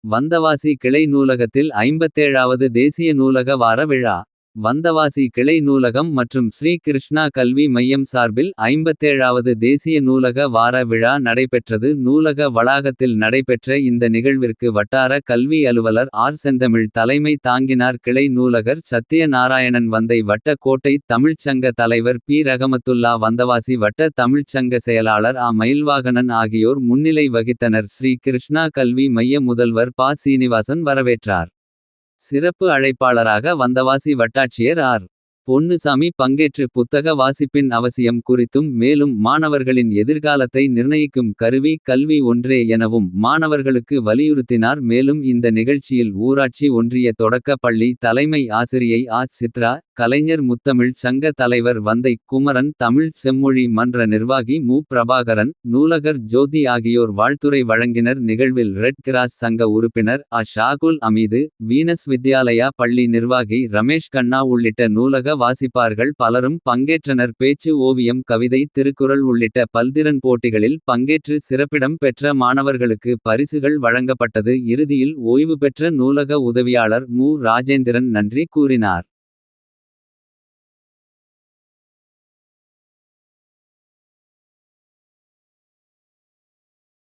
வந்தவாசி கிளை நூலகத்தில் 57வது தேசிய நூலக வார விழா. வந்தவாசி கிளை நூலகம் மற்றும் ஸ்ரீ கிருஷ்ணா கல்வி மையம் சார்பில் 57வது தேசிய நூலக வார விழா நடைபெற்றது. நூலக வளாகத்தில் நடைபெற்ற இந்த நிகழ்விற்கு வட்டார கல்வி அலுவலர் ஆர். செந்தமிழ் தலைமை தாங்கினார். கிளை நூலகர் சத்திய நாராயணன், வந்தை வட்ட கோட்டை தமிழ்ச் சங்க தலைவர் பி. ரகமத்துல்லா, வந்தவாசி வட்ட தமிழ்ச் சங்க செயலாளர் ஆ. மயில்வாகனன் ஆகியோர் முன்னிலை வகித்தனர். ஸ்ரீ கிருஷ்ணா கல்வி மைய முதல்வர் ப. சீனிவாசன் வரவேற்றார். சிறப்பு அழைப்பாளராக வந்தவாசி வட்டாட்சியர் ஆர். பொன்னுசாமி பங்கேற்று புத்தக வாசிப்பின் அவசியம் குறித்தும், மேலும் மாணவர்களின் எதிர்காலத்தை நிர்ணயிக்கும் கருவி கல்வி ஒன்றே எனவும் மாணவர்களுக்கு வலியுறுத்தினார். மேலும் இந்த நிகழ்ச்சியில் ஊராட்சி ஒன்றிய தொடக்க பள்ளி தலைமை ஆசிரியை ஆ. சித்ரா, கலைஞர் முத்தமிழ் சங்க தலைவர் வந்தை குமரன், தமிழ் செம்மொழி மன்ற நிர்வாகி மு. பிரபாகரன், நூலகர் ஜோதி ஆகியோர் வாழ்த்துரை வழங்கினர். நிகழ்வில் ரெட் கிராஸ் சங்க உறுப்பினர் அ. ஷாகுல் அமீது, வீனஸ் வித்யாலயா பள்ளி நிர்வாகி ரமேஷ் கண்ணா உள்ளிட்ட நூலக வாசிப்பார்கள் பலரும் பங்கேற்றனர். பேச்சு, ஓவியம், கவிதை, திருக்குறள் உள்ளிட்ட பல்திறன் போட்டிகளில் பங்கேற்று சிறப்பிடம் பெற்ற மாணவர்களுக்கு பரிசுகள் வழங்கப்பட்டது. இறுதியில் ஓய்வு பெற்ற நூலக உதவியாளர் மு. ராஜேந்திரன் நன்றி கூறினார்.